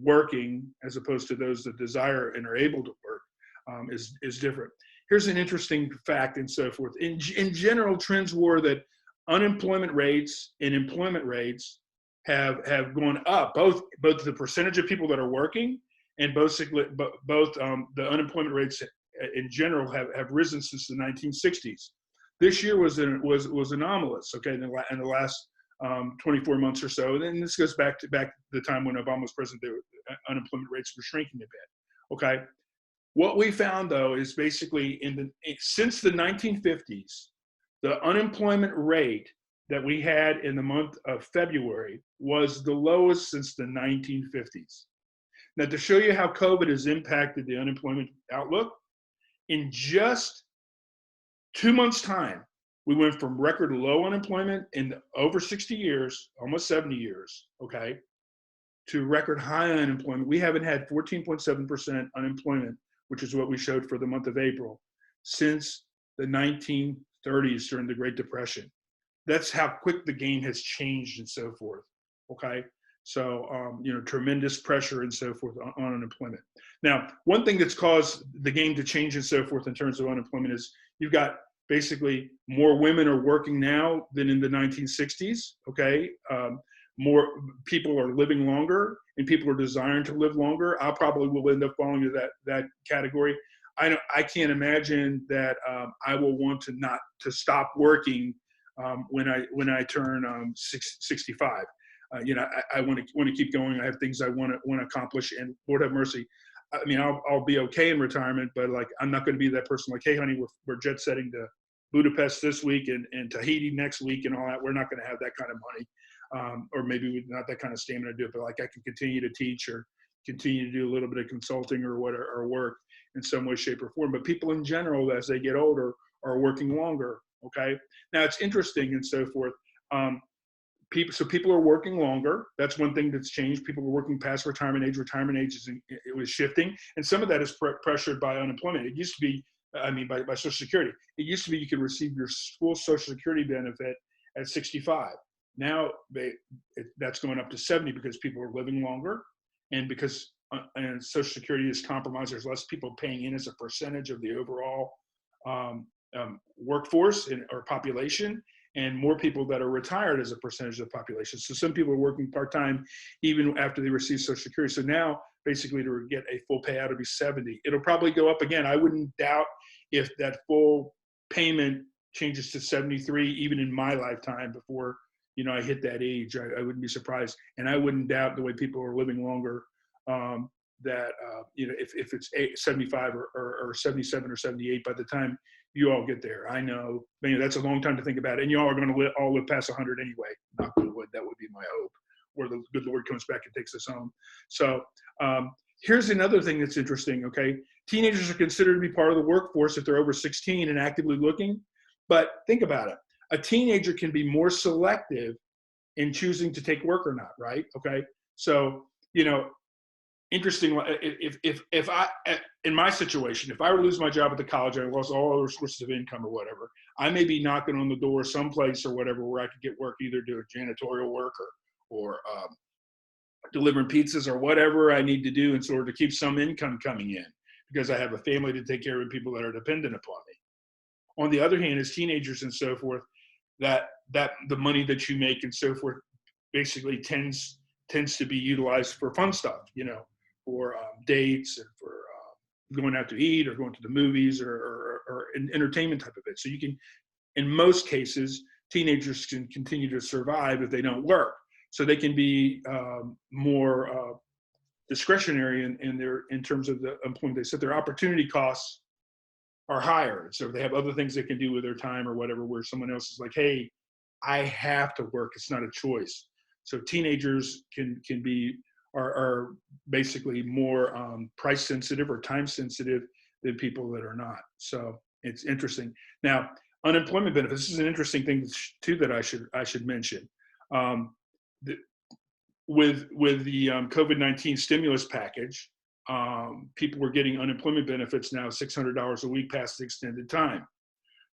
working as opposed to those that desire and are able to work is different. Here's an interesting fact and so forth. In general, trends were that unemployment rates and employment rates have gone up, both the percentage of people that are working and both the unemployment rates in general have risen since the 1960s. This year was anomalous, okay, in the last 24 months or so. And then this goes back to the time when Obama was president, the unemployment rates were shrinking a bit, okay? What we found though is basically since the 1950s, the unemployment rate that we had in the month of February was the lowest since the 1950s. Now, to show you how COVID has impacted the unemployment outlook, in just 2 months' time, we went from record low unemployment in over 60 years, almost 70 years, okay, to record high unemployment. We haven't had 14.7% unemployment, which is what we showed for the month of April, since the 1930s during the Great Depression. That's how quick the game has changed and so forth, okay? So, tremendous pressure and so forth on unemployment. Now, one thing that's caused the game to change and so forth in terms of unemployment is you've got basically more women are working now than in the 1960s, okay? More people are living longer and people are desiring to live longer. I probably will end up falling into that category. I can't imagine that I will want to stop working when I turn 65. I want to keep going. I have things I want to accomplish, and Lord have mercy. I mean, I'll be okay in retirement, but like I'm not going to be that person. Like, hey, honey, we're jet setting to Budapest this week and Tahiti next week and all that. We're not going to have that kind of money, or maybe not that kind of stamina to do it. But like, I can continue to teach or continue to do a little bit of consulting or work in some way, shape, or form. But people in general, as they get older, are working longer. Okay. Now it's interesting and so forth. People are working longer. That's one thing that's changed. People are working past retirement age. Retirement age it was shifting, and some of that is pressured by unemployment. It used to be, by Social Security. It used to be you could receive your full Social Security benefit at 65. Now that's going up to 70 because people are living longer, and because and Social Security is compromised. There's less people paying in as a percentage of the overall workforce or population, and more people that are retired as a percentage of the population. So some people are working part-time even after they receive Social Security. So now basically to get a full payout, it'll be 70. It'll probably go up again. I wouldn't doubt if that full payment changes to 73, even in my lifetime before, I hit that age. I wouldn't be surprised. And I wouldn't doubt the way people are living longer, that, if it's 75 or 77 or 78 by the time you all get there. I know, that's a long time to think about it. And you all are going to all live past 100 anyway. Knock on wood, that would be my hope, where the good Lord comes back and takes us home. So here's another thing that's interesting, okay? Teenagers are considered to be part of the workforce if they're over 16 and actively looking. But think about it. A teenager can be more selective in choosing to take work or not, right? Okay. So, interesting. If I, in my situation, if I were to lose my job at the college and I lost all other sources of income or whatever, I may be knocking on the door someplace or whatever where I could get work, either do a janitorial work or delivering pizzas or whatever I need to do in order to keep some income coming in, because I have a family to take care of people that are dependent upon me. On the other hand, as teenagers and so forth, that the money that you make and so forth basically tends to be utilized for fun stuff, for dates and for going out to eat or going to the movies or an entertainment type of it. So you can, in most cases, teenagers can continue to survive if they don't work. So they can be more discretionary in terms of the employment. They said their opportunity costs are higher. So if they have other things they can do with their time or whatever, where someone else is like, hey, I have to work. It's not a choice. So teenagers are basically more price sensitive or time sensitive than people that are not. So it's interesting. Now, unemployment benefits. This is an interesting thing too that I should mention. With the COVID-19 stimulus package, people were getting unemployment benefits now $600 a week past the extended time.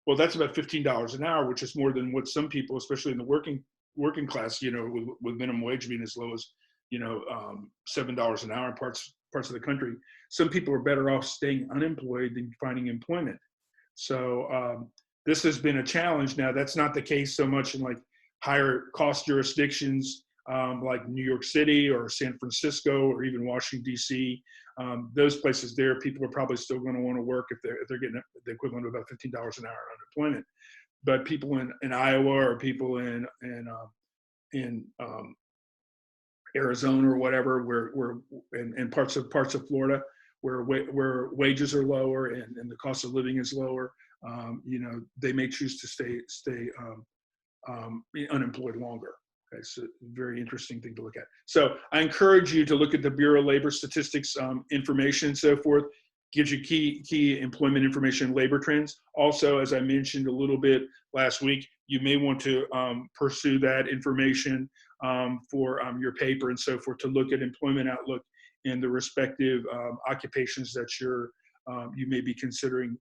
Well, that's about $15 an hour, which is more than what some people, especially in the working class, with minimum wage being as low as $7 an hour in parts of the country. Some people are better off staying unemployed than finding employment. So this has been a challenge. Now, that's not the case so much in like higher cost jurisdictions like New York City or San Francisco or even Washington, D.C. Those places there, people are probably still going to want to work if they're getting the equivalent of about $15 an hour unemployment. But people in Iowa or people in Arizona or whatever, where and parts of Florida, where wages are lower and the cost of living is lower, they may choose to stay unemployed longer. Okay, so very interesting thing to look at. So I encourage you to look at the Bureau of Labor Statistics information and so forth. Gives you key employment information, labor trends. Also, as I mentioned a little bit last week, you may want to pursue that information for your paper and so forth to look at employment outlook in the respective occupations that you may be considering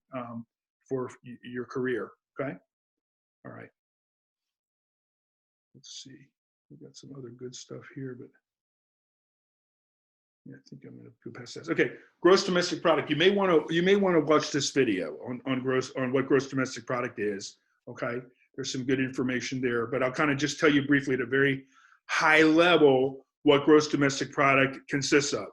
for your career. Okay. All right. Let's see. We've got some other good stuff here, but yeah, I think I'm going to go past that. Okay, gross domestic product. You may want to watch this video on what gross domestic product is. Okay, there's some good information there, but I'll kind of just tell you briefly at a very high level what gross domestic product consists of.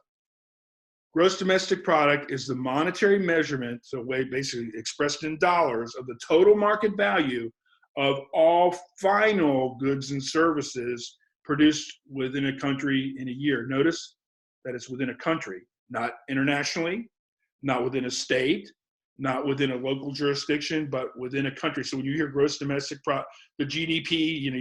Gross domestic product is the monetary measurement, so basically expressed in dollars, of the total market value of all final goods and services produced within a country in a year. Notice that it's within a country, not internationally, not within a state, not within a local jurisdiction, but within a country. So when you hear gross domestic product, the GDP, you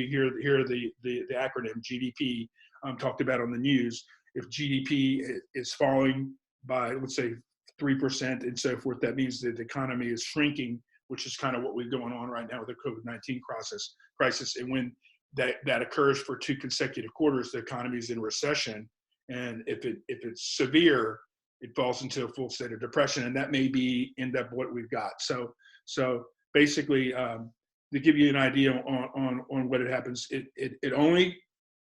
hear the acronym GDP talked about on the news. If GDP is falling by, let's say, 3% and so forth, that means that the economy is shrinking, which is kind of what we're going on right now with the COVID-19 crisis. And when that occurs for 2 consecutive quarters, the economy is in recession. And if it's severe, it falls into a full state of depression, and that may end up what we've got. So basically, to give you an idea on what it happens, it only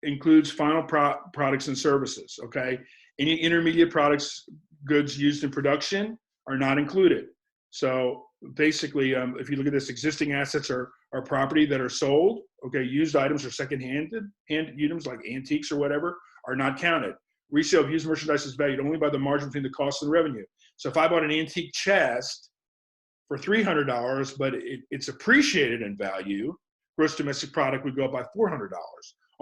includes final products and services. Okay, any intermediate products, goods used in production are not included. So basically, if you look at this, existing assets are property that are sold. Okay, used items or second-hand items like antiques or whatever are not counted. Resale of used merchandise is valued only by the margin between the cost and the revenue. So if I bought an antique chest for $300, but it's appreciated in value, gross domestic product would go up by $400.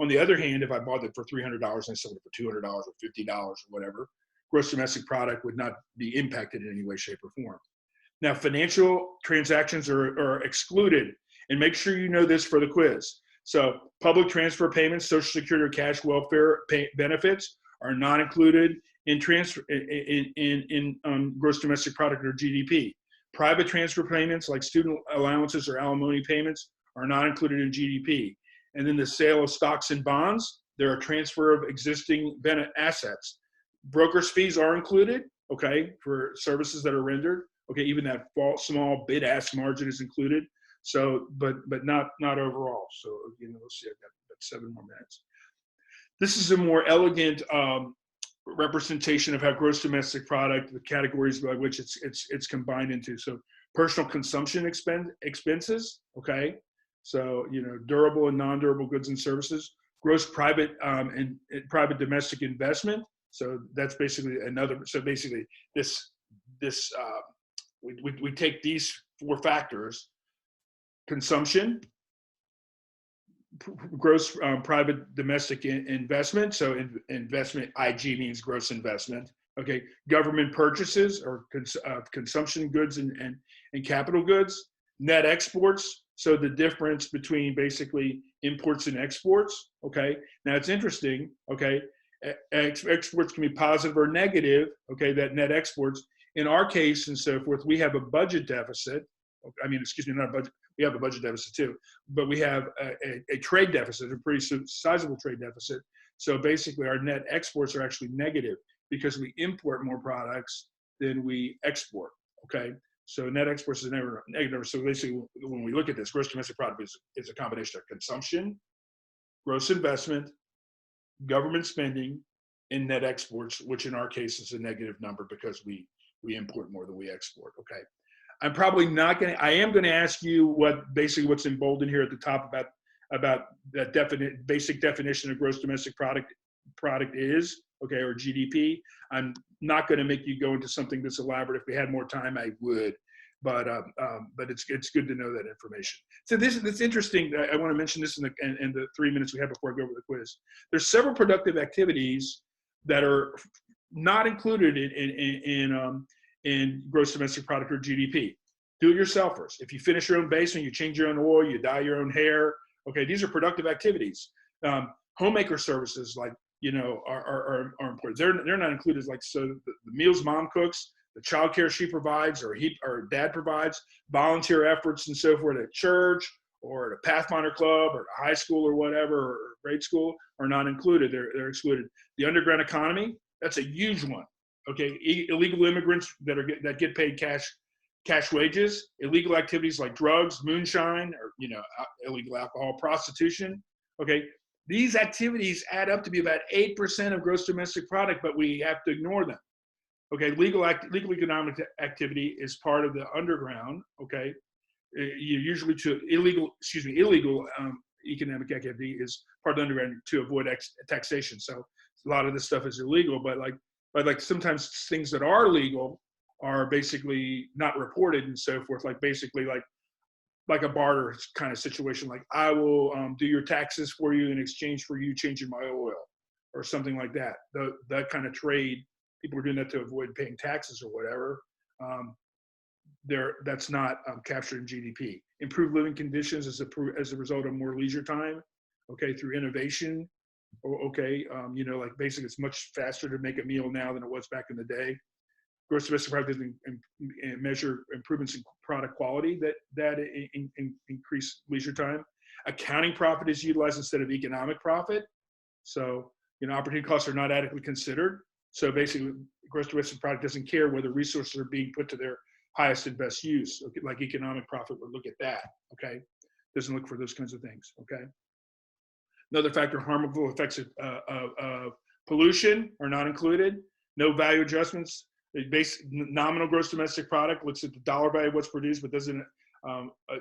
On the other hand, if I bought it for $300 and I sold it for $200 or $50 or whatever, gross domestic product would not be impacted in any way, shape, or form. Now, financial transactions are excluded, and make sure you know this for the quiz. So public transfer payments, Social Security or cash welfare benefits are not included in gross domestic product or GDP. Private transfer payments like student allowances or alimony payments are not included in GDP. And then the sale of stocks and bonds, there are transfer of existing assets. Broker's fees are included, okay, for services that are rendered. Okay, even that small bid-ask margin is included. So, but not overall. So again, let's see, I've got about 7 more minutes. This is a more elegant representation of how gross domestic product, the categories by which it's combined into. So personal consumption expenses, okay. So durable and non-durable goods and services. Gross private and private domestic investment. So that's basically another. So basically, we take these 4 factors: consumption, gross private domestic investment. So investment, IG means gross investment. Okay, government purchases or consumption goods and capital goods. Net exports. So the difference between basically imports and exports. Okay, now it's interesting. Okay, exports can be positive or negative. Okay, that net exports. In our case and so forth, we have a budget deficit. I mean, excuse me, not a budget. We have a budget deficit too, but we have a trade deficit, a pretty sizable trade deficit. So basically our net exports are actually negative because we import more products than we export, okay? So net exports is never negative. So basically when we look at this, gross domestic product is a combination of consumption, gross investment, government spending, and net exports, which in our case is a negative number because we import more than we export. Okay. I'm probably not going to, I am going to ask you basically what's emboldened here at the top about that basic definition of gross domestic product is, okay, or GDP. I'm not going to make you go into something that's elaborate. If we had more time, I would, but it's good to know that information. So that's interesting. I want to mention this in the 3 minutes we have before I go over the quiz. There's several productive activities that are not included in gross domestic product or GDP. Do-it-yourselfers. If you finish your own basement, you change your own oil, you dye your own hair. Okay, these are productive activities. Homemaker services, like, are important. They're not included. Like, so the meals mom cooks, the childcare she provides, or dad provides, volunteer efforts and so forth at church or at a Pathfinder club or a high school or whatever, or grade school, are not included. They're excluded. The underground economy, that's a huge one. Okay, illegal immigrants that get paid cash wages, illegal activities like drugs, moonshine, or illegal alcohol, prostitution. Okay, these activities add up to be about 8% of gross domestic product, but we have to ignore them. Okay, legal economic activity is part of the underground. Okay, usually illegal economic activity is part of the underground to avoid taxation. So a lot of this stuff is illegal, but sometimes things that are legal are basically not reported and so forth. Like basically like a barter kind of situation. Like, I will do your taxes for you in exchange for you changing my oil, or something like that. That kind of trade, people are doing that to avoid paying taxes or whatever. That's not captured in GDP. Improved living conditions as a result of more leisure time. Okay, through innovation. Okay, like basically it's much faster to make a meal now than it was back in the day. Gross domestic product doesn't measure improvements in product quality that increase leisure time. Accounting profit is utilized instead of economic profit. So, opportunity costs are not adequately considered. So basically, gross domestic product doesn't care whether resources are being put to their highest and best use. Okay, like economic profit would look at that. Okay, doesn't look for those kinds of things. Okay. Another factor, harmful effects of pollution are not included. No value adjustments. Nominal gross domestic product looks at the dollar value of what's produced, but doesn't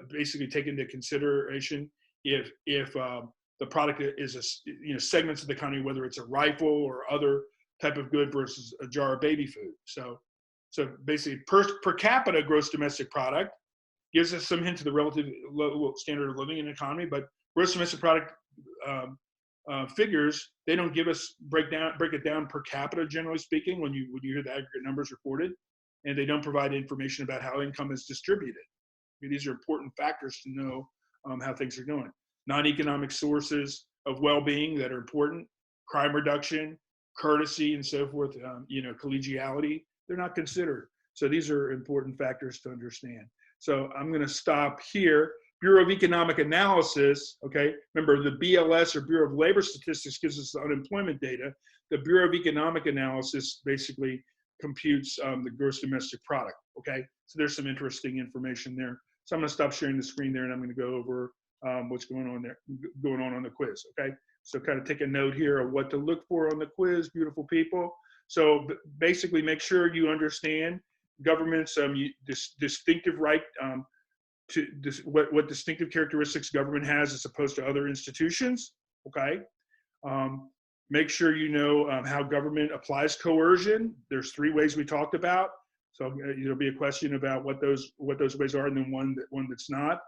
basically take into consideration if the product is segments of the economy, whether it's a rifle or other type of good versus a jar of baby food. So basically, per capita gross domestic product gives us some hint to the relative low standard of living in the economy, but gross domestic product figures, they don't give us break it down per capita, generally speaking, when you hear the aggregate numbers reported, and they don't provide information about how income is distributed. I mean, these are important factors to know how things are going. Non-economic sources of well-being that are important, crime reduction, courtesy, and so forth, collegiality, they're not considered. So these are important factors to understand. So I'm going to stop here. Bureau of Economic Analysis, okay, remember the BLS, or Bureau of Labor Statistics, gives us the unemployment data. The Bureau of Economic Analysis basically computes the gross domestic product, okay? So there's some interesting information there. So I'm gonna stop sharing the screen there, and I'm gonna go over what's going on on the quiz, okay? So kind of take a note here of what to look for on the quiz, beautiful people. So basically make sure you understand government's distinctive right to what distinctive characteristics government has as opposed to other institutions, okay? Make sure you know how government applies coercion. There's 3 ways we talked about. So there'll be a question about what those ways are, and then one that's not.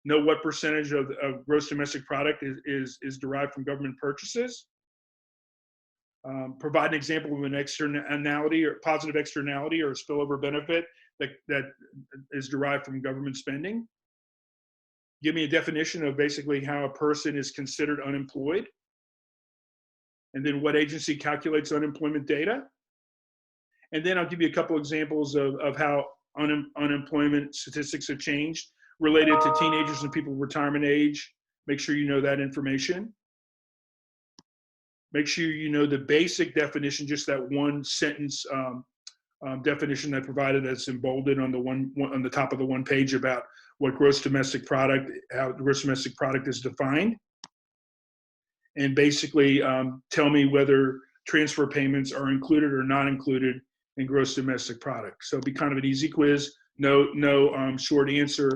Know what percentage of gross domestic product is derived from government purchases. Provide an example of an externality or positive externality or a spillover benefit that is derived from government spending. Give me a definition of basically how a person is considered unemployed. And then what agency calculates unemployment data. And then I'll give you a couple examples of how unemployment statistics have changed related to teenagers and people retirement age. Make sure you know that information. Make sure you know the basic definition, just that one sentence definition that provided that's emboldened on the top of the one page about what gross domestic product, how gross domestic product is defined. and basically tell me whether transfer payments are included or not included in gross domestic product. So it'd be kind of an easy quiz. No short answer.